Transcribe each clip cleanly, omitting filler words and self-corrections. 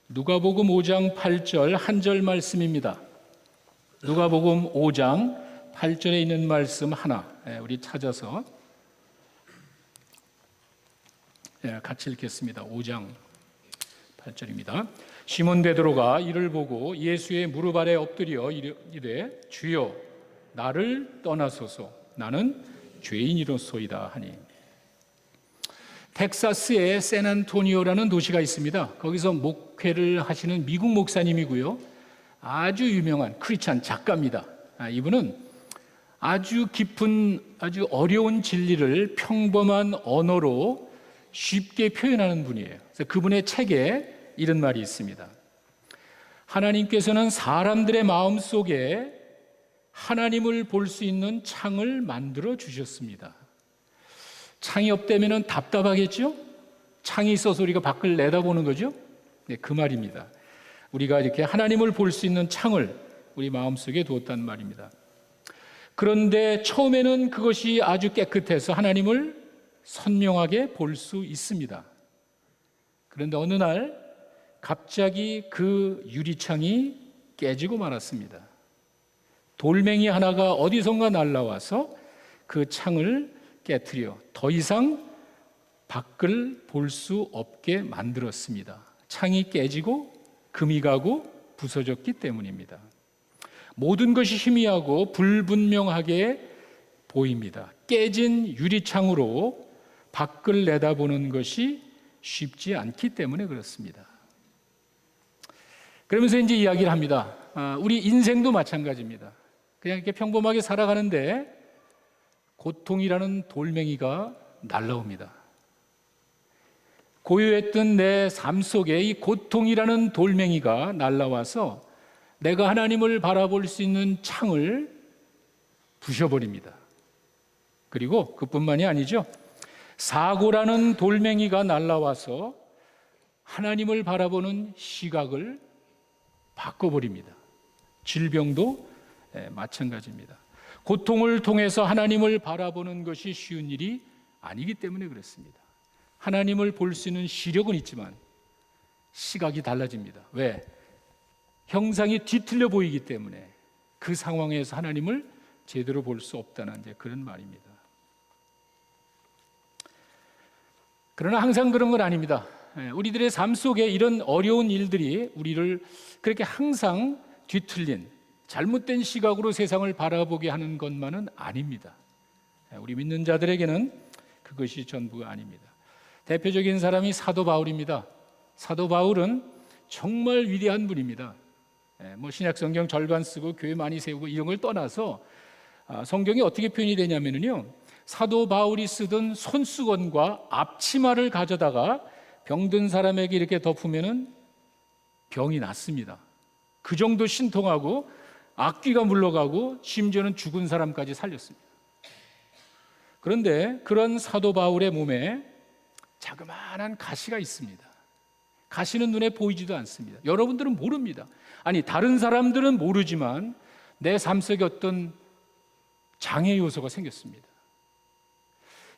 누가복음 5장 8절 한 절 말씀입니다. 누가복음 5장 8절에 있는 말씀 하나 우리 찾아서 같이 읽겠습니다. 5장 8절입니다. 시몬 베드로가 이를 보고 예수의 무릎 아래 엎드려 이르되 주여 나를 떠나소서 나는 죄인이로소이다 하니. 텍사스의 샌안토니오라는 도시가 있습니다. 거기서 목회를 하시는 미국 목사님이고요. 아주 유명한 크리스찬 작가입니다. 이분은 아주 깊은 아주 어려운 진리를 평범한 언어로 쉽게 표현하는 분이에요. 그래서 그분의 책에 이런 말이 있습니다. 하나님께서는 사람들의 마음 속에 하나님을 볼 수 있는 창을 만들어 주셨습니다. 창이 없다면 답답하겠죠? 창이 있어서 우리가 밖을 내다보는 거죠? 네, 그 말입니다. 우리가 이렇게 하나님을 볼 수 있는 창을 우리 마음속에 두었다는 말입니다. 그런데 처음에는 그것이 아주 깨끗해서 하나님을 선명하게 볼 수 있습니다. 그런데 어느 날 갑자기 그 유리창이 깨지고 말았습니다. 돌멩이 하나가 어디선가 날라와서 그 창을 깨트려 더 이상 밖을 볼 수 없게 만들었습니다. 창이 깨지고 금이 가고 부서졌기 때문입니다. 모든 것이 희미하고 불분명하게 보입니다. 깨진 유리창으로 밖을 내다보는 것이 쉽지 않기 때문에 그렇습니다. 그러면서 이제 이야기를 합니다. 우리 인생도 마찬가지입니다. 그냥 이렇게 평범하게 살아가는데 고통이라는 돌멩이가 날라옵니다. 고요했던 내 삶 속에 이 고통이라는 돌멩이가 날라와서 내가 하나님을 바라볼 수 있는 창을 부셔버립니다. 그리고 그뿐만이 아니죠. 사고라는 돌멩이가 날라와서 하나님을 바라보는 시각을 바꿔버립니다. 질병도 마찬가지입니다. 고통을 통해서 하나님을 바라보는 것이 쉬운 일이 아니기 때문에 그렇습니다. 하나님을 볼 수 있는 시력은 있지만 시각이 달라집니다. 왜? 형상이 뒤틀려 보이기 때문에 그 상황에서 하나님을 제대로 볼 수 없다는 그런 말입니다. 그러나 항상 그런 건 아닙니다. 우리들의 삶 속에 이런 어려운 일들이 우리를 그렇게 항상 뒤틀린 잘못된 시각으로 세상을 바라보게 하는 것만은 아닙니다. 우리 믿는 자들에게는 그것이 전부가 아닙니다. 대표적인 사람이 사도 바울입니다. 사도 바울은 정말 위대한 분입니다. 신약 성경 절반 쓰고 교회 많이 세우고 이런 걸 떠나서 성경이 어떻게 표현이 되냐면요, 사도 바울이 쓰던 손수건과 앞치마를 가져다가 병든 사람에게 이렇게 덮으면은 병이 낫습니다. 그 정도 신통하고 악귀가 물러가고 심지어는 죽은 사람까지 살렸습니다. 그런데 그런 사도 바울의 몸에 자그마한 가시가 있습니다. 가시는 눈에 보이지도 않습니다. 여러분들은 모릅니다. 아니, 다른 사람들은 모르지만 내 삶 속에 어떤 장애 요소가 생겼습니다.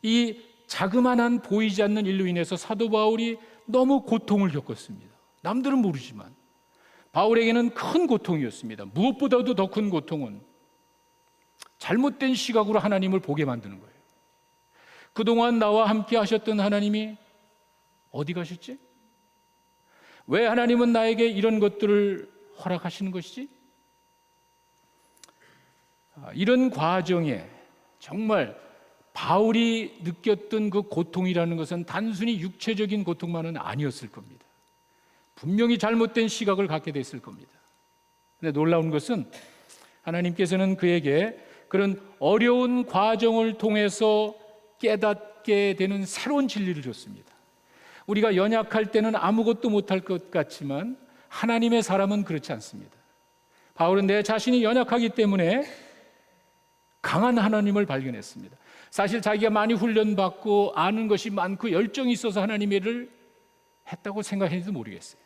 이 자그마한 보이지 않는 일로 인해서 사도 바울이 너무 고통을 겪었습니다. 남들은 모르지만 바울에게는 큰 고통이었습니다. 무엇보다도 더 큰 고통은 잘못된 시각으로 하나님을 보게 만드는 거예요. 그동안 나와 함께 하셨던 하나님이 어디 가셨지? 왜 하나님은 나에게 이런 것들을 허락하시는 것이지? 이런 과정에 정말 바울이 느꼈던 그 고통이라는 것은 단순히 육체적인 고통만은 아니었을 겁니다. 분명히 잘못된 시각을 갖게 됐을 겁니다. 그런데 놀라운 것은 하나님께서는 그에게 그런 어려운 과정을 통해서 깨닫게 되는 새로운 진리를 줬습니다. 우리가 연약할 때는 아무것도 못할 것 같지만 하나님의 사람은 그렇지 않습니다. 바울은 내 자신이 연약하기 때문에 강한 하나님을 발견했습니다. 사실 자기가 많이 훈련받고 아는 것이 많고 열정이 있어서 하나님의 일을 했다고 생각했는지도 모르겠어요.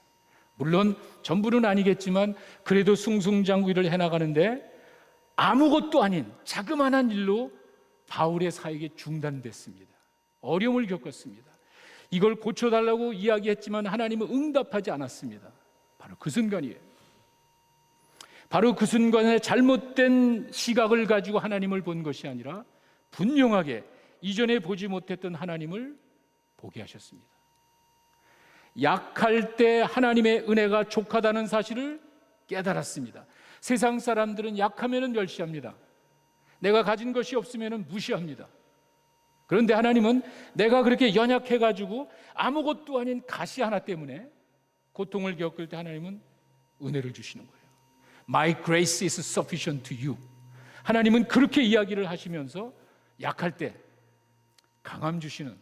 물론 전부는 아니겠지만 그래도 승승장구 일을 해나가는데 아무것도 아닌 자그마한 일로 바울의 사역이 중단됐습니다. 어려움을 겪었습니다. 이걸 고쳐달라고 이야기했지만 하나님은 응답하지 않았습니다. 바로 그 순간이에요. 바로 그 순간에 잘못된 시각을 가지고 하나님을 본 것이 아니라 분명하게 이전에 보지 못했던 하나님을 보게 하셨습니다. 약할 때 하나님의 은혜가 족하다는 사실을 깨달았습니다. 세상 사람들은 약하면 멸시합니다. 내가 가진 것이 없으면 무시합니다. 그런데 하나님은 내가 그렇게 연약해가지고 아무것도 아닌 가시 하나 때문에 고통을 겪을 때 하나님은 은혜를 주시는 거예요. My grace is sufficient to you. 하나님은 그렇게 이야기를 하시면서 약할 때 강함 주시는,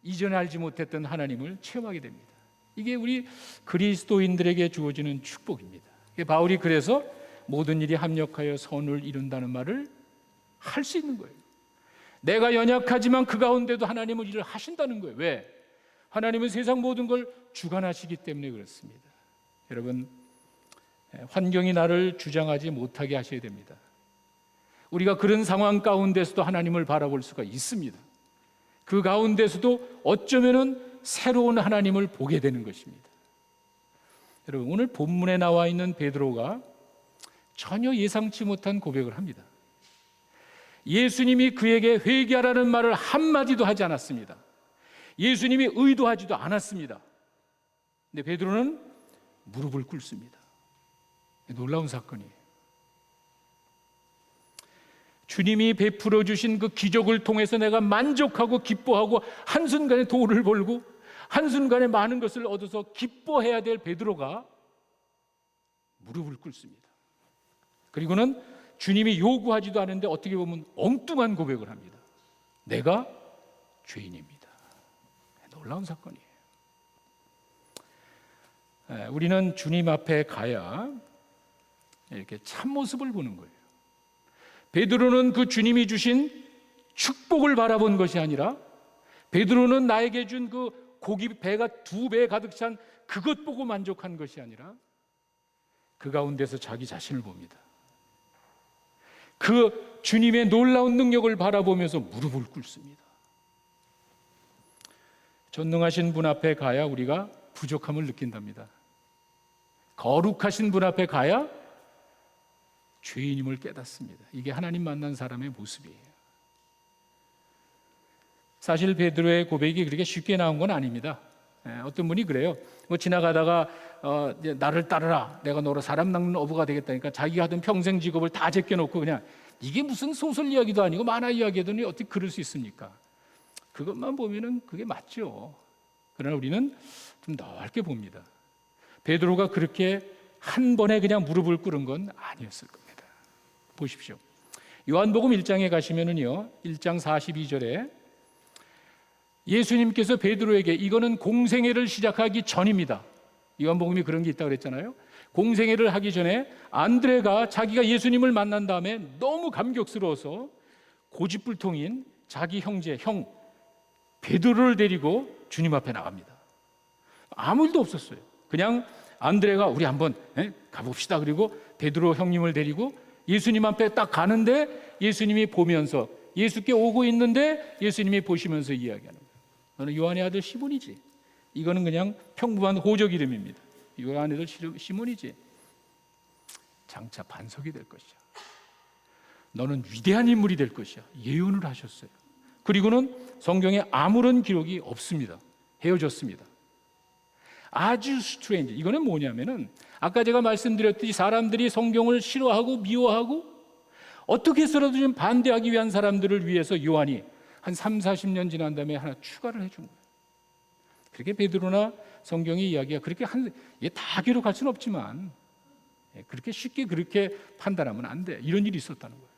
이전에 알지 못했던 하나님을 체험하게 됩니다. 이게 우리 그리스도인들에게 주어지는 축복입니다. 바울이 그래서 모든 일이 합력하여 선을 이룬다는 말을 할 수 있는 거예요. 내가 연약하지만 그 가운데도 하나님은 일을 하신다는 거예요. 왜? 하나님은 세상 모든 걸 주관하시기 때문에 그렇습니다. 여러분, 환경이 나를 주장하지 못하게 하셔야 됩니다. 우리가 그런 상황 가운데서도 하나님을 바라볼 수가 있습니다. 그 가운데서도 어쩌면은 새로운 하나님을 보게 되는 것입니다. 여러분, 오늘 본문에 나와 있는 베드로가 전혀 예상치 못한 고백을 합니다. 예수님이 그에게 회개하라는 말을 한마디도 하지 않았습니다. 예수님이 의도하지도 않았습니다. 근데 베드로는 무릎을 꿇습니다. 놀라운 사건이에요. 주님이 베풀어 주신 그 기적을 통해서 내가 만족하고 기뻐하고 한순간에 돈을 벌고 한순간에 많은 것을 얻어서 기뻐해야 될 베드로가 무릎을 꿇습니다. 그리고는 주님이 요구하지도 않은데 어떻게 보면 엉뚱한 고백을 합니다. 내가 죄인입니다. 놀라운 사건이에요. 우리는 주님 앞에 가야 이렇게 참모습을 보는 거예요. 베드로는 그 주님이 주신 축복을 바라본 것이 아니라 베드로는 나에게 준 그 고기 배가 2배 가득 찬 그것 보고 만족한 것이 아니라 그 가운데서 자기 자신을 봅니다. 그 주님의 놀라운 능력을 바라보면서 무릎을 꿇습니다. 전능하신 분 앞에 가야 우리가 부족함을 느낀답니다. 거룩하신 분 앞에 가야 죄인임을 깨닫습니다. 이게 하나님 만난 사람의 모습이에요. 사실 베드로의 고백이 그렇게 쉽게 나온 건 아닙니다. 어떤 분이 그래요. 지나가다가 나를 따르라, 내가 너로 사람 낚는 어부가 되겠다니까 자기가 하던 평생 직업을 다 제껴놓고 그냥 이게 무슨 소설 이야기도 아니고 만화 이야기더니 어떻게 그럴 수 있습니까? 그것만 보면은 그게 맞죠. 그러나 우리는 좀 넓게 봅니다. 베드로가 그렇게 한 번에 그냥 무릎을 꿇은 건 아니었을 겁니다. 보십시오. 요한복음 1장에 가시면은요, 1장 42절에 예수님께서 베드로에게 이거는 공생애를 시작하기 전입니다. 요한복음이 그런 게 있다고 그랬잖아요. 공생애를 하기 전에 안드레가 자기가 예수님을 만난 다음에 너무 감격스러워서 고집불통인 자기 형제, 형 베드로를 데리고 주님 앞에 나갑니다. 아무 일도 없었어요. 그냥 안드레가 우리 한번 가봅시다. 그리고 베드로 형님을 데리고 예수님 앞에 딱 가는데 예수님이 보면서 예수께 오고 있는데 예수님이 보시면서 이야기하는 거예요. 너는 요한의 아들 시몬이지. 이거는 그냥 평범한 호적 이름입니다. 요한의 아들 시몬이지. 장차 반석이 될 것이야. 너는 위대한 인물이 될 것이야. 예언을 하셨어요. 그리고는 성경에 아무런 기록이 없습니다. 헤어졌습니다. 아주 스트레인지. 이거는 뭐냐면은 아까 제가 말씀드렸듯이 사람들이 성경을 싫어하고 미워하고 어떻게 해서라도 좀 반대하기 위한 사람들을 위해서 요한이 한 3, 40년 지난 다음에 하나 추가를 해준 거예요. 그렇게 베드로나 성경의 이야기가 그렇게 이게 다 기록할 수는 없지만 그렇게 쉽게 그렇게 판단하면 안 돼. 이런 일이 있었다는 거예요.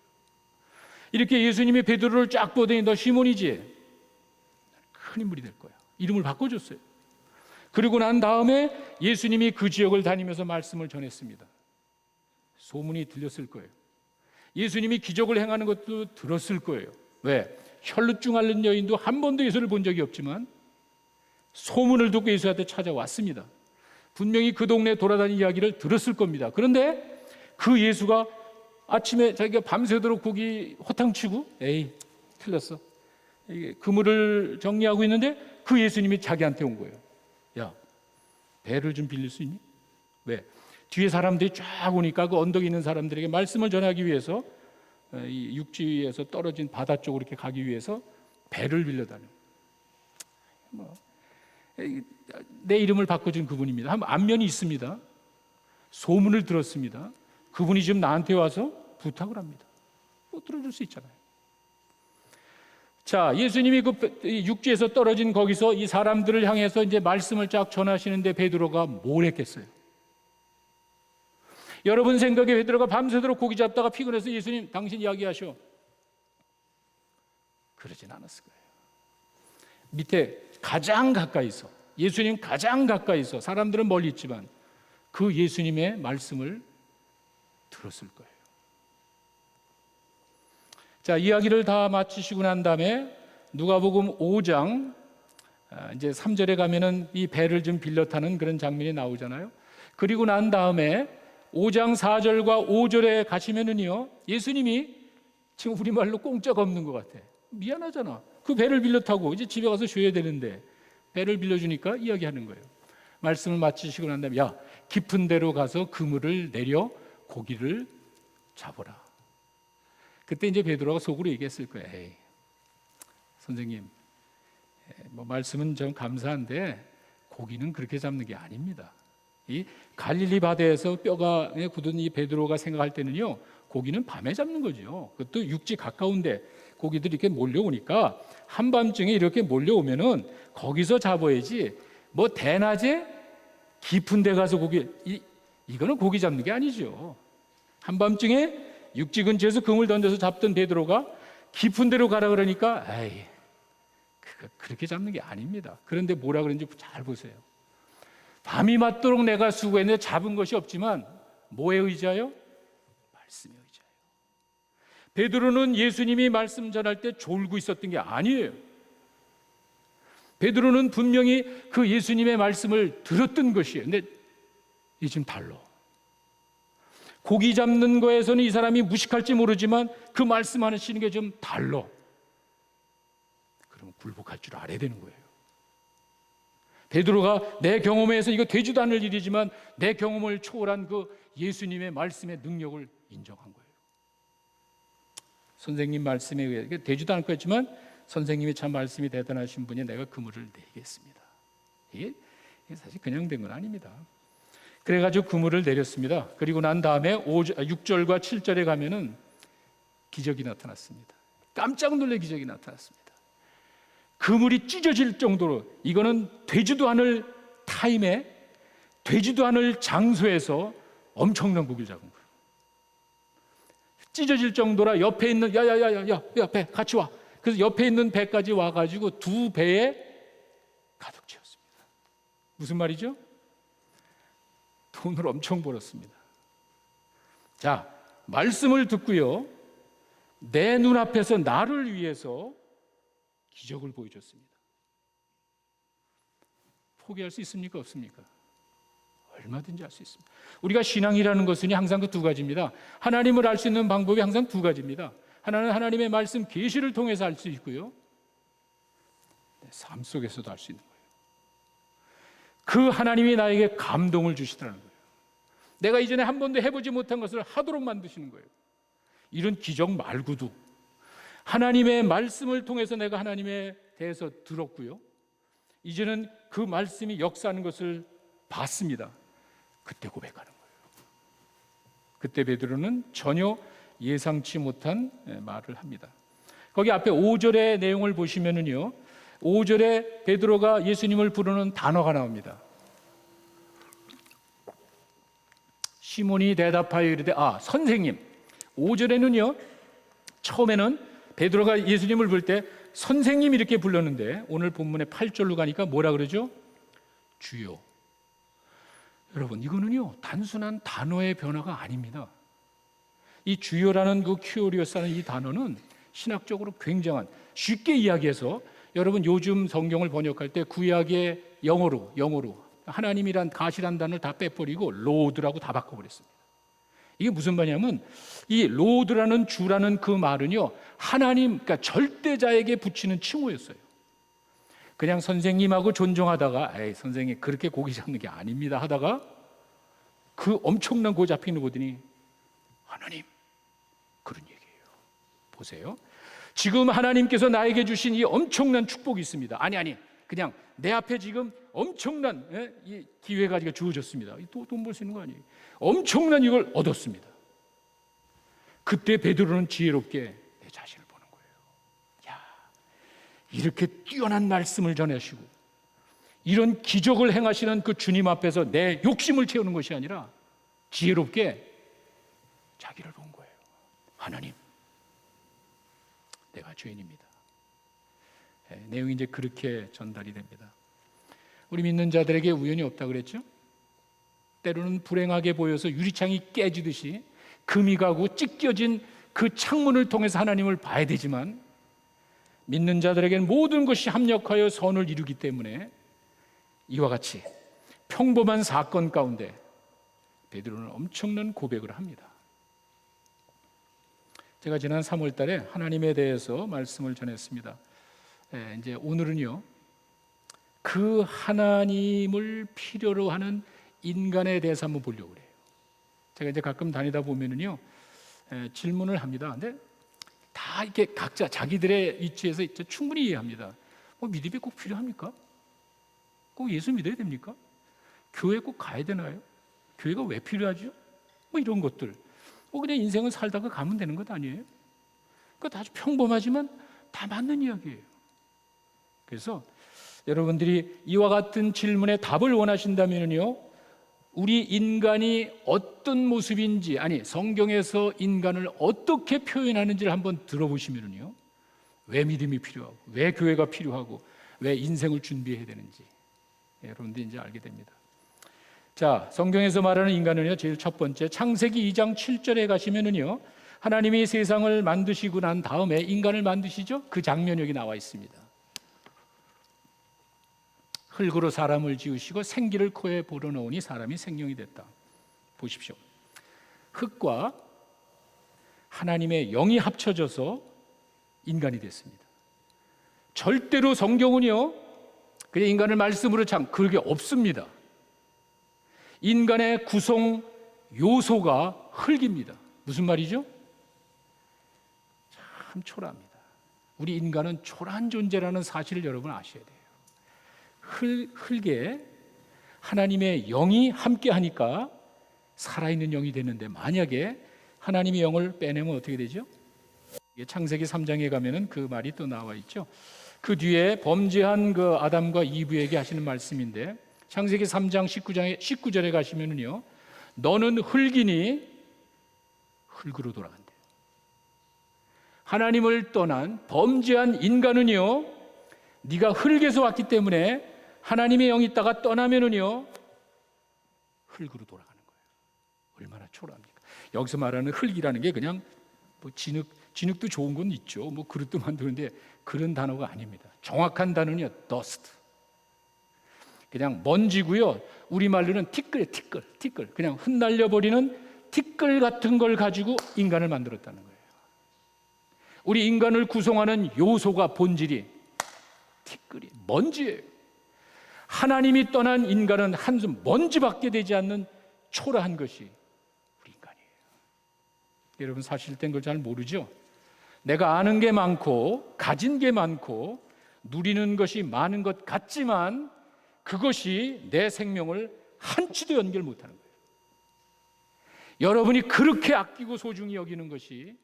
이렇게 예수님이 베드로를 쫙 보더니 너 시몬이지? 큰 인물이 될 거야. 이름을 바꿔줬어요. 그리고 난 다음에 예수님이 그 지역을 다니면서 말씀을 전했습니다. 소문이 들렸을 거예요. 예수님이 기적을 행하는 것도 들었을 거예요. 왜? 혈루증 앓는 여인도 한 번도 예수를 본 적이 없지만 소문을 듣고 예수한테 찾아왔습니다. 분명히 그 동네 돌아다니는 이야기를 들었을 겁니다. 그런데 그 예수가 아침에 자기가 밤새도록 고기 호탕치고 에이 틀렸어. 그물을 정리하고 있는데 그 예수님이 자기한테 온 거예요. 야, 배를 좀 빌릴 수 있니? 왜? 뒤에 사람들이 쫙 오니까 그 언덕에 있는 사람들에게 말씀을 전하기 위해서 이 육지 위에서 떨어진 바다 쪽으로 이렇게 가기 위해서 배를 빌려다녀. 내 이름을 바꿔준 그분입니다. 한 안면이 있습니다. 소문을 들었습니다. 그분이 지금 나한테 와서 부탁을 합니다. 못 들어줄 수 있잖아요. 자, 예수님이 그 육지에서 떨어진 거기서 이 사람들을 향해서 이제 말씀을 쫙 전하시는데 베드로가 뭘 했겠어요? 여러분 생각에 베드로가 밤새도록 고기 잡다가 피곤해서 예수님 당신 이야기하셔. 그러진 않았을 거예요. 밑에 가장 가까이서, 예수님 가장 가까이서, 사람들은 멀리 있지만 그 예수님의 말씀을 들었을 거예요. 자, 이야기를 다 마치시고 난 다음에 누가복음 5장 이제 3절에 가면은 이 배를 좀 빌려 타는 그런 장면이 나오잖아요. 그리고 난 다음에 5장 4절과 5절에 가시면은요, 예수님이 지금 우리말로 꼼짝 없는 것 같아. 미안하잖아. 그 배를 빌려 타고 이제 집에 가서 쉬어야 되는데 배를 빌려주니까 이야기하는 거예요. 말씀을 마치시고 난 다음에 야, 깊은 데로 가서 그물을 내려 고기를 잡아라. 그때 이제 베드로가 속으로 얘기했을 거예요. 에이, 선생님, 뭐 말씀은 좀 감사한데 고기는 그렇게 잡는 게 아닙니다. 이 갈릴리 바다에서 뼈가 굳은 이 베드로가 생각할 때는요, 고기는 밤에 잡는 거죠. 그것도 육지 가까운데 고기들이 이렇게 몰려오니까 한밤중에 이렇게 몰려오면은 거기서 잡아야지. 뭐 대낮에 깊은 데 가서 이거는 고기 잡는 게 아니죠. 한밤중에 육지 근처에서 그물 던져서 잡던 베드로가 깊은 데로 가라 그러니까 에이, 그렇게 잡는 게 아닙니다. 그런데 뭐라 그런지 잘 보세요. 밤이 맞도록 내가 수고했는데 잡은 것이 없지만 뭐에 의지하여? 말씀에 의지하여. 베드로는 예수님이 말씀 전할 때 졸고 있었던 게 아니에요. 베드로는 분명히 그 예수님의 말씀을 들었던 것이에요. 근데 이게 지금 달라. 고기 잡는 거에서는 이 사람이 무식할지 모르지만 그 말씀하시는 게 좀 달라. 그러면 굴복할 줄 알아야 되는 거예요. 베드로가 내 경험에서 이거 되지도 않을 일이지만 내 경험을 초월한 그 예수님의 말씀의 능력을 인정한 거예요. 선생님 말씀에 의해 되지도 않을 거였지만 선생님이 참 말씀이 대단하신 분이 내가 그물을 내리겠습니다. 이게 사실 그냥 된 건 아닙니다. 그래가지고 그물을 내렸습니다. 그리고 난 다음에 6절과 7절에 가면은 기적이 나타났습니다. 깜짝 놀래 기적이 나타났습니다. 그물이 찢어질 정도로, 이거는 되지도 않을 타임에, 되지도 않을 장소에서 엄청난 고기를 잡은 거예요. 찢어질 정도라 옆에 있는 야야야야야 배 같이 와. 그래서 옆에 있는 배까지 와가지고 두 배에 가득 채웠습니다. 무슨 말이죠? 돈을 엄청 벌었습니다. 자, 말씀을 듣고요, 내 눈앞에서 나를 위해서 기적을 보여줬습니다. 포기할 수 있습니까? 없습니까? 얼마든지 할 수 있습니다. 우리가 신앙이라는 것은 항상 그 두 가지입니다. 하나님을 알 수 있는 방법이 항상 두 가지입니다. 하나는 하나님의 말씀 계시를 통해서 알 수 있고요, 내 삶 속에서도 알 수 있는 거예요. 그 하나님이 나에게 감동을 주시더라는 거예요. 내가 이전에 한 번도 해보지 못한 것을 하도록 만드시는 거예요. 이런 기적 말고도 하나님의 말씀을 통해서 내가 하나님에 대해서 들었고요, 이제는 그 말씀이 역사하는 것을 봤습니다. 그때 고백하는 거예요. 그때 베드로는 전혀 예상치 못한 말을 합니다. 거기 앞에 5절의 내용을 보시면은요, 5절에 베드로가 예수님을 부르는 단어가 나옵니다. 시몬이 대답하여 이르되 선생님. 5절에는요, 처음에는 베드로가 예수님을 부를 때 선생님 이렇게 불렀는데 오늘 본문의 8절로 가니까 뭐라 그러죠? 주요. 여러분, 이거는요 단순한 단어의 변화가 아닙니다. 이 주요라는 그 큐리오스라는 이 단어는 신학적으로 굉장한, 쉽게 이야기해서 여러분 요즘 성경을 번역할 때 구약의 영어로 하나님이란 가시란 단어를 다 빼버리고 로드라고 다 바꿔버렸습니다. 이게 무슨 말이냐면 이 로드라는 주라는 그 말은요, 하나님, 그러니까 절대자에게 붙이는 칭호였어요. 그냥 선생님하고 존중하다가 에이 선생님 그렇게 고기 잡는 게 아닙니다 하다가 그 엄청난 고 잡혀 있는 거 보더니 하나님, 그런 얘기예요. 보세요. 지금 하나님께서 나에게 주신 이 엄청난 축복이 있습니다. 아니, 그냥 내 앞에 지금 엄청난 이 기회가 주어졌습니다. 돈 벌 수 있는 거 아니에요. 엄청난 이걸 얻었습니다. 그때 베드로는 지혜롭게 내 자신을 보는 거예요. 야, 이렇게 뛰어난 말씀을 전하시고 이런 기적을 행하시는 그 주님 앞에서 내 욕심을 채우는 것이 아니라 지혜롭게 자기를 본 거예요. 하나님, 내가 죄인입니다. 내용이 이제 그렇게 전달이 됩니다. 우리 믿는 자들에게 우연이 없다 그랬죠? 때로는 불행하게 보여서 유리창이 깨지듯이 금이 가고 찢겨진 그 창문을 통해서 하나님을 봐야 되지만, 믿는 자들에게는 모든 것이 합력하여 선을 이루기 때문에 이와 같이 평범한 사건 가운데 베드로는 엄청난 고백을 합니다. 제가 지난 3월 달에 하나님에 대해서 말씀을 전했습니다. 이제 오늘은요, 그 하나님을 필요로 하는 인간에 대해서 한번 보려고 그래요. 제가 이제 가끔 다니다 보면은요, 질문을 합니다. 근데 다 이렇게 각자 자기들의 위치에서 충분히 이해합니다. 믿음이 꼭 필요합니까? 꼭 예수 믿어야 됩니까? 교회 꼭 가야 되나요? 교회가 왜 필요하죠? 이런 것들. 그냥 인생을 살다가 가면 되는 것 아니에요? 그거 아주 평범하지만 다 맞는 이야기예요. 그래서 여러분들이 이와 같은 질문에 답을 원하신다면요, 우리 인간이 어떤 모습인지, 성경에서 인간을 어떻게 표현하는지를 한번 들어보시면요, 왜 믿음이 필요하고, 왜 교회가 필요하고, 왜 인생을 준비해야 되는지 여러분들이 이제 알게 됩니다. 자, 성경에서 말하는 인간은요, 제일 첫 번째 창세기 2장 7절에 가시면은요, 하나님이 세상을 만드시고 난 다음에 인간을 만드시죠. 그 장면이 여기 나와 있습니다. 흙으로 사람을 지으시고 생기를 코에 불어넣으니 사람이 생명이 됐다. 보십시오. 흙과 하나님의 영이 합쳐져서 인간이 됐습니다. 절대로 성경은요, 그냥 인간을 말씀으로 그게 없습니다. 인간의 구성 요소가 흙입니다. 무슨 말이죠? 참 초라합니다. 우리 인간은 초라한 존재라는 사실을 여러분 아셔야 돼요. 흙에 하나님의 영이 함께 하니까 살아있는 영이 되는데, 만약에 하나님의 영을 빼내면 어떻게 되죠? 창세기 3장에 가면은 그 말이 또 나와 있죠. 그 뒤에 범죄한 그 아담과 이브에게 하시는 말씀인데, 창세기 3장 19절에 가시면은요, 너는 흙이니 흙으로 돌아간대요. 하나님을 떠난 범죄한 인간은요, 네가 흙에서 왔기 때문에 하나님의 영이 있다가 떠나면은요, 흙으로 돌아가는 거예요. 얼마나 초라합니까? 여기서 말하는 흙이라는 게 그냥 진흙도 좋은 건 있죠. 그릇도 만드는데 그런 단어가 아닙니다. 정확한 단어는요, dust. 그냥 먼지고요. 우리말로는 티끌. 그냥 흩날려버리는 티끌 같은 걸 가지고 인간을 만들었다는 거예요. 우리 인간을 구성하는 요소가, 본질이 티끌이 먼지예요. 하나님이 떠난 인간은 한숨 먼지밖에 되지 않는 초라한 것이 우리 인간이에요. 여러분, 사실된 걸 잘 모르죠? 내가 아는 게 많고 가진 게 많고 누리는 것이 많은 것 같지만 그것이 내 생명을 한치도 연결 못하는 거예요. 여러분이 그렇게 아끼고 소중히 여기는 것이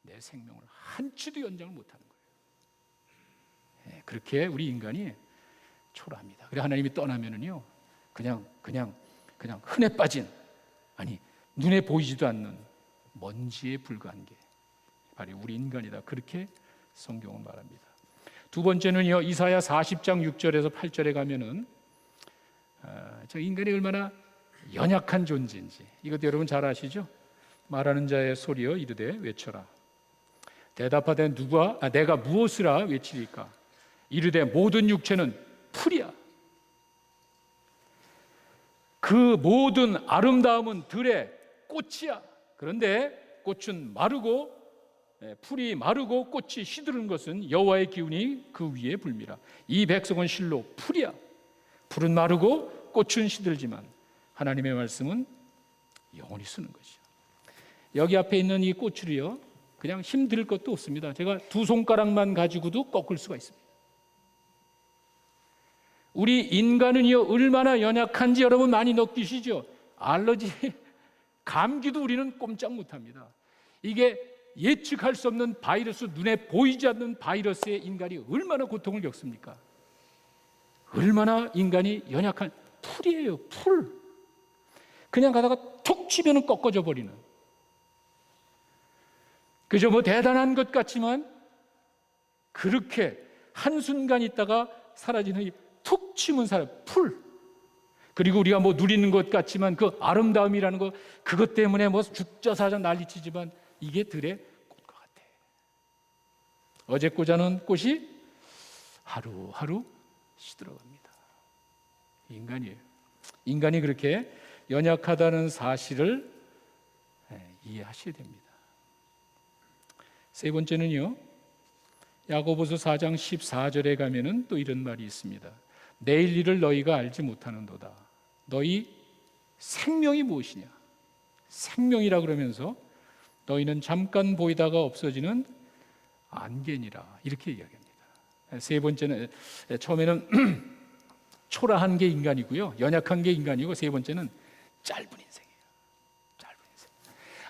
내 생명을 한치도 연장을 못하는 거예요. 그렇게 우리 인간이 초라합니다. 그래 하나님이 떠나면은요, 그냥 흔해 빠진, 눈에 보이지도 않는 먼지에 불과한 게 바로 우리 인간이다. 그렇게 성경은 말합니다. 두 번째는요, 이사야 40장 6절에서 8절에 가면은 저 인간이 얼마나 연약한 존재인지 이것도 여러분 잘 아시죠? 말하는 자의 소리여 이르되 외쳐라. 대답하되 내가 무엇이라 외치리까? 이르되 모든 육체는 풀이야. 그 모든 아름다움은 들의 꽃이야. 그런데 꽃은 마르고 풀이 마르고 꽃이 시드는 것은 여호와의 기운이 그 위에 불미라. 이 백성은 실로 풀이야. 풀은 마르고 꽃은 시들지만 하나님의 말씀은 영원히 쓰는 것이죠. 여기 앞에 있는 이 꽃줄이요, 그냥 힘들 것도 없습니다. 제가 두 손가락만 가지고도 꺾을 수가 있습니다. 우리 인간은요, 얼마나 연약한지 여러분 많이 느끼시죠? 알러지, 감기도 우리는 꼼짝 못합니다. 이게 예측할 수 없는 바이러스, 눈에 보이지 않는 바이러스에 인간이 얼마나 고통을 겪습니까? 얼마나 인간이 연약한, 풀이에요, 풀. 그냥 가다가 툭 치면 꺾어져 버리는. 그저 뭐 대단한 것 같지만 그렇게 한순간 있다가 사라지는 이 툭 치면 사람, 풀. 그리고 우리가 뭐 누리는 것 같지만 그 아름다움이라는 거, 그것 때문에 뭐 죽자사자 난리치지만 이게 들의 꽃과 같아. 어제 꽂아놓은 꽃이 하루하루 시들어갑니다. 인간이에요. 인간이 그렇게 연약하다는 사실을 이해하셔야 됩니다. 세 번째는요, 야고보서 4장 14절에 가면은 또 이런 말이 있습니다. 내일 일을 너희가 알지 못하는도다. 너희 생명이 무엇이냐? 생명이라 그러면서 너희는 잠깐 보이다가 없어지는 안개니라, 이렇게 이야기합니다. 세 번째는, 처음에는 초라한 게 인간이고요, 연약한 게 인간이고, 세 번째는 짧은 인생이에요. 짧은 인생.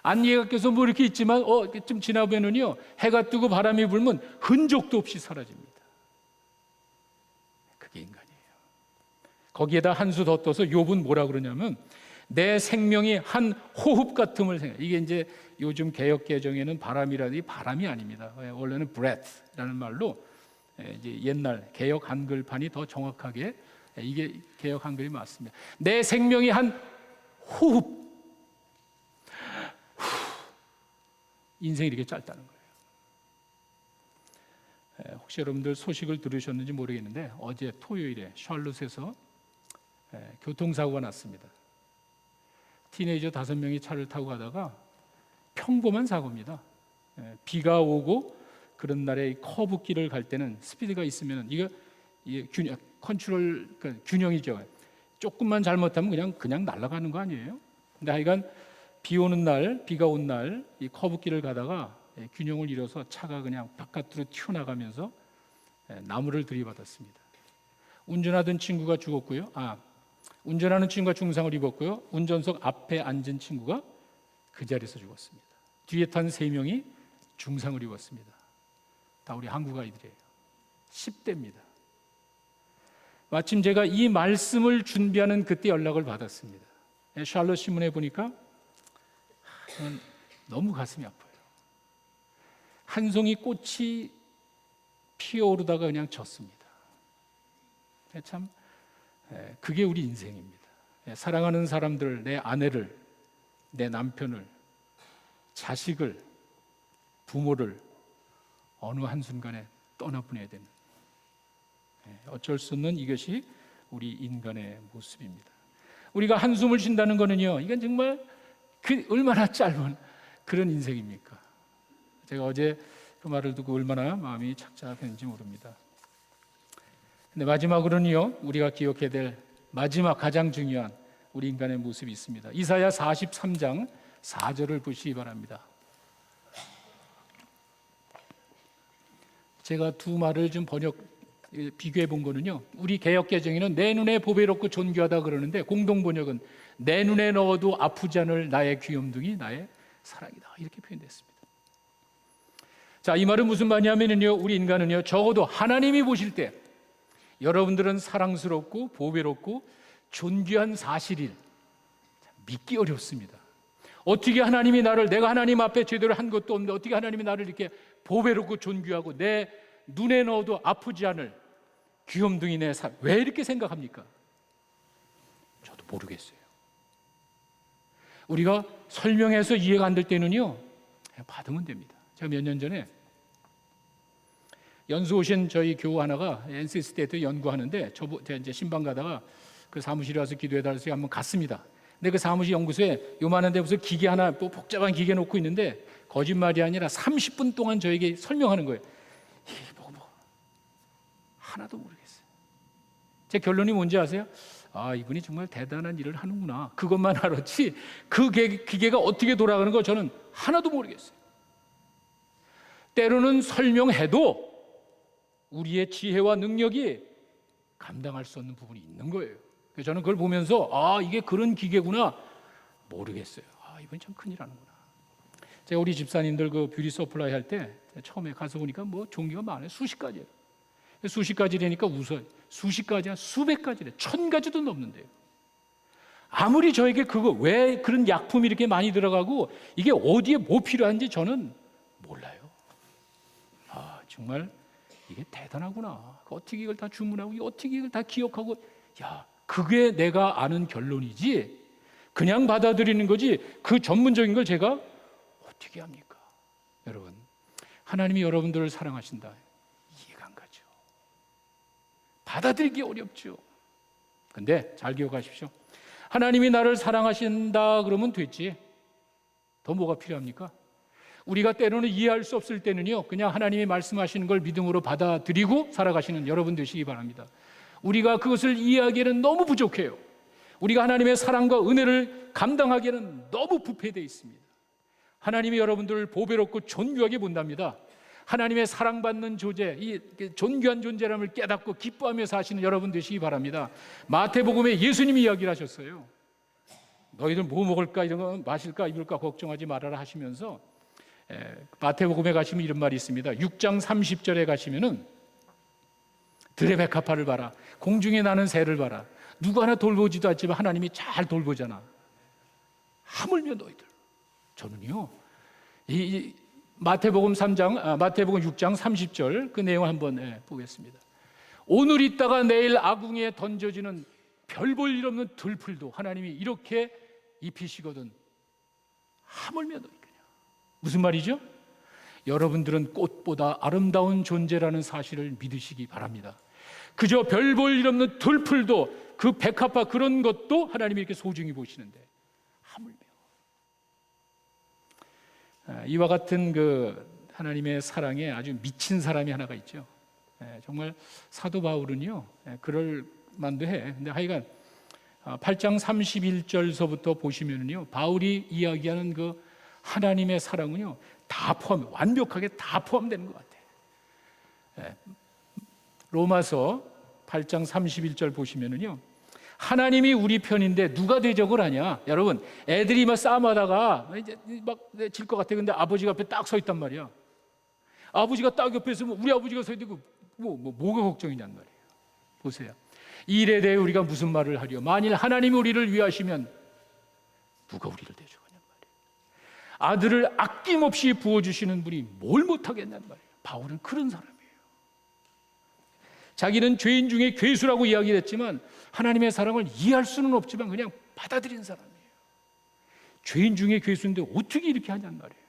안개가 껴서 뭐 이렇게 있지만 좀 지나보면요, 해가 뜨고 바람이 불면 흔적도 없이 사라집니다. 그게 인간이에요. 거기에다 한 수 더 떠서 욥은 뭐라 그러냐면 내 생명이 한 호흡 같음을 생각. 이게 이제 요즘 개역 개정에는 바람이라는, 바람이 아닙니다. 원래는 breath라는 말로, 이제 옛날 개역 한글판이 더 정확하게, 이게 개역 한글이 맞습니다. 내 생명이 한 호흡. 인생이 이렇게 짧다는 거예요. 혹시 여러분들 소식을 들으셨는지 모르겠는데 어제 토요일에 샬롯에서 교통사고가 났습니다. 티네이저 5명이 차를 타고 가다가, 평범한 사고입니다. 비가 오고 그런 날에 커브길을 갈 때는 스피드가 있으면 이게 컨트롤, 그러니까 균형이죠. 조금만 잘못하면 그냥 날아가는 거 아니에요? 근데 하여간 비 오는 날, 비가 온 날 이 커브길을 가다가 균형을 잃어서 차가 그냥 바깥으로 튀어나가면서 나무를 들이받았습니다. 운전하던 친구가 죽었고요. 운전하는 친구가 중상을 입었고요. 운전석 앞에 앉은 친구가 그 자리에서 죽었습니다. 뒤에 탄 3명이 중상을 입었습니다. 다 우리 한국 아이들이에요. 10대입니다. 마침 제가 이 말씀을 준비하는 그때 연락을 받았습니다. 샬롯 신문에 보니까 너무 가슴이 아파요. 한 송이 꽃이 피어오르다가 그냥 졌습니다. 참, 그게 우리 인생입니다. 사랑하는 사람들, 내 아내를, 내 남편을, 자식을, 부모를 어느 한순간에 떠나보내야 되는, 어쩔 수 없는 이것이 우리 인간의 모습입니다. 우리가 한숨을 쉰다는 거는요, 이건 정말 얼마나 짧은 그런 인생입니까? 제가 어제 그 말을 듣고 얼마나 마음이 착잡했는지 모릅니다. 근데 마지막으로는요, 우리가 기억해야 될 마지막 가장 중요한 우리 인간의 모습이 있습니다. 이사야 43장 4절을 보시기 바랍니다. 제가 두 말을 좀 비교해 본 거는요, 우리 개역 개정에는 내 눈에 보배롭고 존귀하다 그러는데, 공동 번역은 내 눈에 넣어도 아프지 않을 나의 귀염둥이, 나의 사랑이다, 이렇게 표현됐습니다. 자, 이 말은 무슨 말이냐면요, 우리 인간은요, 적어도 하나님이 보실 때 여러분들은 사랑스럽고 보배롭고 존귀한 사실을 믿기 어렵습니다. 어떻게 하나님이 내가 하나님 앞에 제대로 한 것도 없는데 어떻게 하나님이 나를 이렇게 보배롭고 존귀하고 내 눈에 넣어도 아프지 않을 귀염둥이 왜 이렇게 생각합니까? 저도 모르겠어요. 우리가 설명해서 이해가 안 될 때는요, 받으면 됩니다. 제가 몇 년 전에 연수 오신 저희 교우 하나가 NC 스테이트 연구하는데, 제가 이제 신방 가다가 그 사무실에 와서 기도해달라고 해서 한번 갔습니다. 근데 그 사무실 연구소에 요만한 데 무슨 기계 하나, 또 복잡한 기계 놓고 있는데, 거짓말이 아니라 30분 동안 저에게 설명하는 거예요. 이게 하나도 모르겠어요. 제 결론이 뭔지 아세요? 아, 이분이 정말 대단한 일을 하는구나, 그것만 알았지 그 기계가 어떻게 돌아가는 거 저는 하나도 모르겠어요. 때로는 설명해도 우리의 지혜와 능력이 감당할 수 없는 부분이 있는 거예요. 그래서 저는 그걸 보면서 아, 이게 그런 기계구나 모르겠어요. 아, 이분 참 큰일 하는구나. 제가 우리 집사님들 그 뷰티 서플라이 할 때 처음에 가서 보니까 뭐 종류가 많아요. 수십 가지예요. 수십 가지라니까 웃어요. 수십 가지야, 수백 가지래, 1000가지도 넘는데요. 아무리 저에게 그거 왜 그런 약품이 이렇게 많이 들어가고 이게 어디에 뭐 필요한지 저는 몰라요. 아, 정말 이게 대단하구나. 어떻게 이걸 다 주문하고 어떻게 이걸 다 기억하고, 야, 그게 내가 아는 결론이지 그냥 받아들이는 거지 그 전문적인 걸 제가 어떻게 합니까? 여러분, 하나님이 여러분들을 사랑하신다, 이해가 안 가죠. 받아들이기 어렵죠. 근데 잘 기억하십시오. 하나님이 나를 사랑하신다 그러면 됐지. 더 뭐가 필요합니까? 우리가 때로는 이해할 수 없을 때는요, 그냥 하나님이 말씀하시는 걸 믿음으로 받아들이고 살아가시는 여러분 되시기 바랍니다. 우리가 그것을 이해하기에는 너무 부족해요. 우리가 하나님의 사랑과 은혜를 감당하기에는 너무 부패되어 있습니다. 하나님이 여러분들을 보배롭고 존귀하게 본답니다. 하나님의 사랑받는 존재, 이 존귀한 존재감을 깨닫고 기뻐하며 사시는 여러분 되시기 바랍니다. 마태복음에 예수님이 이야기를 하셨어요. 너희들 뭐 먹을까, 이런 거 마실까, 입을까 걱정하지 말아라 하시면서 마태복음에 가시면 이런 말이 있습니다. 6장 30절에 가시면은 들의 백합화를 봐라, 공중에 나는 새를 봐라. 누구 하나 돌보지도 않지만 하나님이 잘 돌보잖아. 하물며 너희들. 저는요, 이 마태복음 6장 30절 그 내용을 한번 보겠습니다. 오늘 있다가 내일 아궁이에 던져지는 별 볼 일 없는 들풀도 하나님이 이렇게 입히시거든. 하물며 너희들. 무슨 말이죠? 여러분들은 꽃보다 아름다운 존재라는 사실을 믿으시기 바랍니다. 그저 별 볼 일 없는 들풀도, 그 백합화 그런 것도 하나님이 이렇게 소중히 보시는데 하물며. 이와 같은 그 하나님의 사랑에 아주 미친 사람이 하나가 있죠. 정말 사도 바울은요, 그럴 만도 해. 근데 하여간 8장 31절서부터 보시면요, 바울이 이야기하는 그 하나님의 사랑은요, 다 완벽하게 다 포함되는 것 같아요. 로마서 8장 31절 보시면은요, 하나님이 우리 편인데 누가 대적을 하냐? 여러분, 애들이 막 싸움하다가 이제 막 질 것 같아. 근데 아버지가 앞에 딱 서 있단 말이야. 아버지가 딱 옆에 있으면 우리 아버지가 서 있고 뭐가 걱정이냔 말이에요. 보세요. 이 일에 대해 우리가 무슨 말을 하려? 만일 하나님이 우리를 위하시면 누가 우리를 대적하냔 말이에요. 아들을 아낌없이 부어주시는 분이 뭘 못하겠냔 말이에요. 바울은 그런 사람이에요. 자기는 죄인 중에 괴수라고 이야기를 했지만 하나님의 사랑을 이해할 수는 없지만 그냥 받아들인 사람이에요. 죄인 중에 괴수인데 어떻게 이렇게 하냔 말이에요.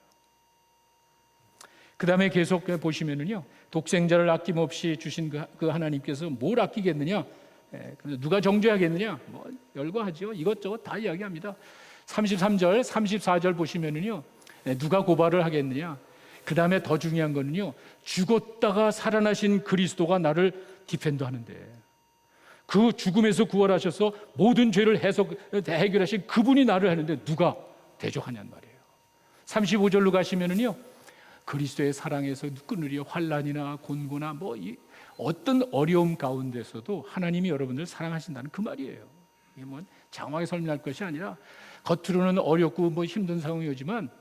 그 다음에 계속 보시면은요, 독생자를 아낌없이 주신 그 하나님께서 뭘 아끼겠느냐? 누가 정죄하겠느냐? 뭐 열거하죠. 이것저것 다 이야기합니다. 33절, 34절 보시면은요, 누가 고발을 하겠느냐? 그 다음에 더 중요한 거는요, 죽었다가 살아나신 그리스도가 나를 디펜드 하는데, 그 죽음에서 구원하셔서 모든 죄를 해결하신 그분이 나를 하는데 누가 대적하냔 말이에요. 35절로 가시면은요, 그리스도의 사랑에서 끊으려 환난이나 곤고나 뭐 어떤 어려움 가운데서도 하나님이 여러분들 사랑하신다는 그 말이에요. 이게 뭐 장황하게 설명할 것이 아니라 겉으로는 어렵고 뭐 힘든 상황이지만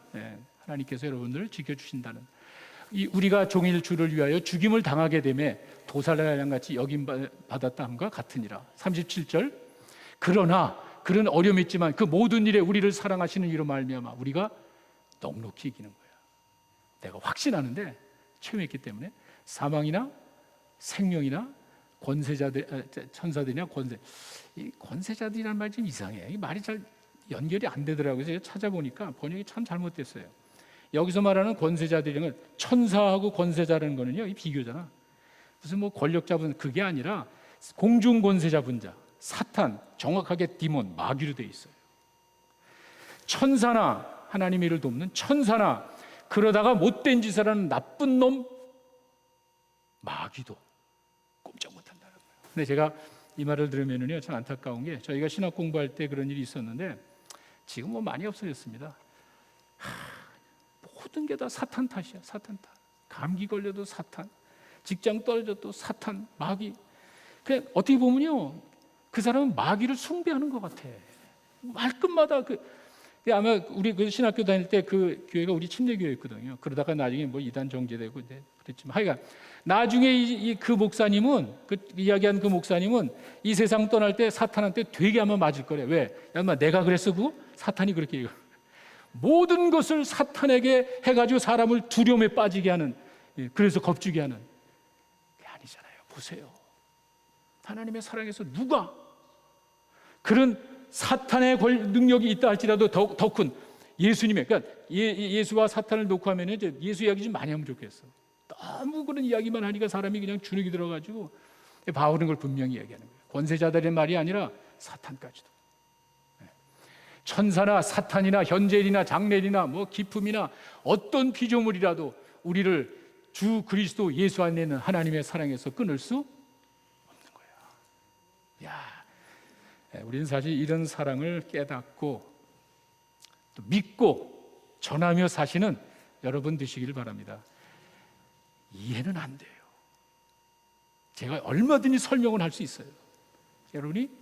하나님께서 여러분들을 지켜주신다는, 우리가 종일 주를 위하여 죽임을 당하게 되매 도살의 양같이 여김받았다 함과 같으니라. 37절, 그러나 그런 어려움이 있지만 그 모든 일에 우리를 사랑하시는 이로 말미암아 우리가 넉넉히 이기는 거야. 내가 확신하는데 체험했기 때문에 사망이나 생명이나 권세자들, 천사들이나 이 권세자들이라는 말이 좀 이상해. 이 말이 잘 연결이 안 되더라고요. 제가 찾아보니까 번역이 참 잘못됐어요. 여기서 말하는 권세자들은 천사하고 권세자라는 거는요, 이 비교잖아. 무슨 뭐 권력 잡은 그게 아니라 공중 권세 잡은 자, 사탄, 정확하게 디몬, 마귀로 돼 있어요. 천사나 하나님의 일을 돕는 천사나 그러다가 못된 짓을 하는 나쁜 놈, 마귀도 꼼짝 못한다는 거예요. 근데 제가 이 말을 들으면은요 참 안타까운 게 저희가 신학 공부할 때 그런 일이 있었는데 지금 뭐 많이 없어졌습니다. 모든 게 다 사탄 탓이야. 사탄 탓. 감기 걸려도 사탄, 직장 떨어져도 사탄, 마귀. 그 어떻게 보면요 그 사람은 마귀를 숭배하는 것 같아. 말끝마다 아마 우리 그 신학교 다닐 때 그 교회가 우리 침례교회였거든요. 그러다가 나중에 뭐 이단 정제되고 그랬지만 하여간 나중에 그 목사님은 그 이야기한 그 목사님은 이 세상 떠날 때 사탄한테 되게 아마 맞을 거래. 왜? 아마 내가 그랬어 그 사탄이 그렇게 얘기해. 모든 것을 사탄에게 해가지고 사람을 두려움에 빠지게 하는, 그래서 겁주게 하는 게 아니잖아요. 보세요. 하나님의 사랑에서 누가 그런 사탄의 능력이 있다 할지라도 더 큰 예수님의, 그러니까 예수와 사탄을 놓고 하면 이제 예수 이야기 좀 많이 하면 좋겠어. 너무 그런 이야기만 하니까 사람이 그냥 주눅이 들어가지고 바울은 걸 분명히 이야기하는 거예요. 권세자들의 말이 아니라 사탄까지도. 천사나 사탄이나 현재일이나 장래일이나 뭐 기품이나 어떤 피조물이라도 우리를 주 그리스도 예수 안에 있는 하나님의 사랑에서 끊을 수 없는 거야. 우리는 사실 이런 사랑을 깨닫고 또 믿고 전하며 사시는 여러분 되시길 바랍니다. 이해는 안 돼요. 제가 얼마든지 설명을 할 수 있어요. 여러분이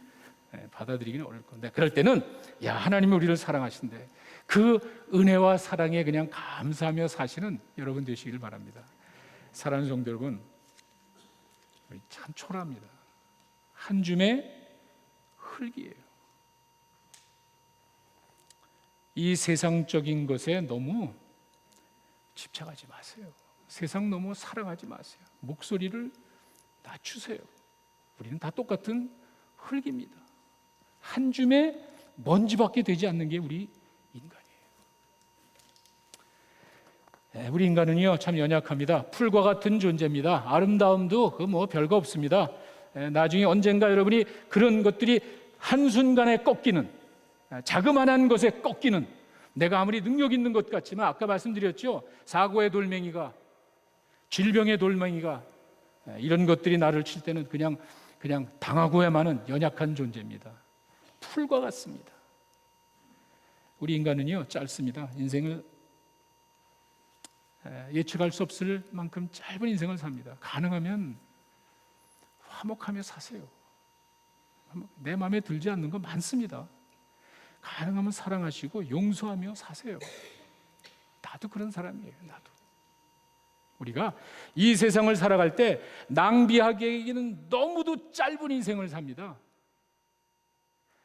받아들이기는 어려울 건데, 그럴 때는 하나님이 우리를 사랑하신대, 그 은혜와 사랑에 그냥 감사하며 사시는 여러분 되시길 바랍니다. 사랑하는 성도 여러분, 우리 참 초라합니다. 한 줌의 흙이에요. 이 세상적인 것에 너무 집착하지 마세요. 세상 너무 사랑하지 마세요. 목소리를 낮추세요. 우리는 다 똑같은 흙입니다. 한 줌의 먼지밖에 되지 않는 게 우리 인간이에요. 우리 인간은요 참 연약합니다. 풀과 같은 존재입니다. 아름다움도 별거 없습니다. 나중에 언젠가 여러분이 그런 것들이 한순간에 꺾이는, 자그마한 것에 꺾이는, 내가 아무리 능력 있는 것 같지만 아까 말씀드렸죠, 사고의 돌멩이가, 질병의 돌멩이가, 이런 것들이 나를 칠 때는 그냥 당하고야만은 연약한 존재입니다. 풀과 같습니다. 우리 인간은요 짧습니다. 인생을 예측할 수 없을 만큼 짧은 인생을 삽니다. 가능하면 화목하며 사세요. 내 마음에 들지 않는 거 많습니다. 가능하면 사랑하시고 용서하며 사세요. 나도 그런 사람이에요. 나도. 우리가 이 세상을 살아갈 때 낭비하기에는 너무도 짧은 인생을 삽니다.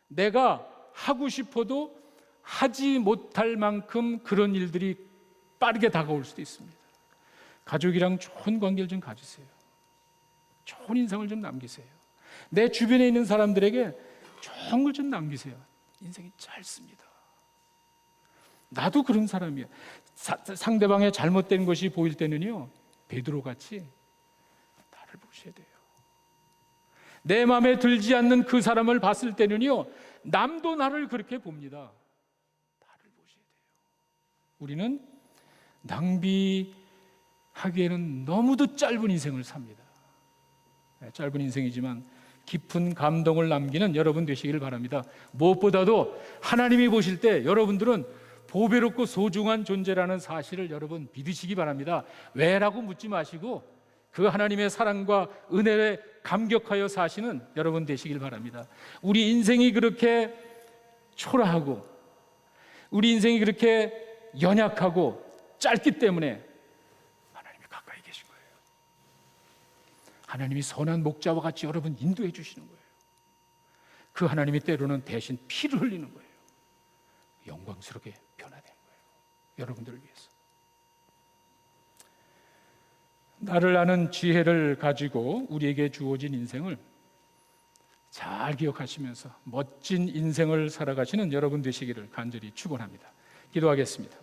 내가 하고 싶어도 하지 못할 만큼 그런 일들이 빠르게 다가올 수도 있습니다. 가족이랑 좋은 관계를 좀 가지세요. 좋은 인상을 좀 남기세요. 내 주변에 있는 사람들에게 좋은 걸 좀 남기세요. 인생이 짧습니다. 나도 그런 사람이에요. 상대방의 잘못된 것이 보일 때는요 베드로같이 나를 보셔야 돼요. 내 마음에 들지 않는 그 사람을 봤을 때는요 남도 나를 그렇게 봅니다. 나를 보셔야 돼요. 우리는 낭비하기에는 너무도 짧은 인생을 삽니다. 짧은 인생이지만 깊은 감동을 남기는 여러분 되시길 바랍니다. 무엇보다도 하나님이 보실 때 여러분들은 보배롭고 소중한 존재라는 사실을 여러분 믿으시기 바랍니다. 왜라고 묻지 마시고 그 하나님의 사랑과 은혜에 감격하여 사시는 여러분 되시길 바랍니다. 우리 인생이 그렇게 초라하고 우리 인생이 그렇게 연약하고 짧기 때문에 하나님이 가까이 계신 거예요. 하나님이 선한 목자와 같이 여러분 인도해 주시는 거예요. 그 하나님이 때로는 대신 피를 흘리는 거예요. 영광스럽게 변화된 거예요. 여러분들을 위해서. 나를 아는 지혜를 가지고 우리에게 주어진 인생을 잘 기억하시면서 멋진 인생을 살아가시는 여러분 되시기를 간절히 축원합니다. 기도하겠습니다.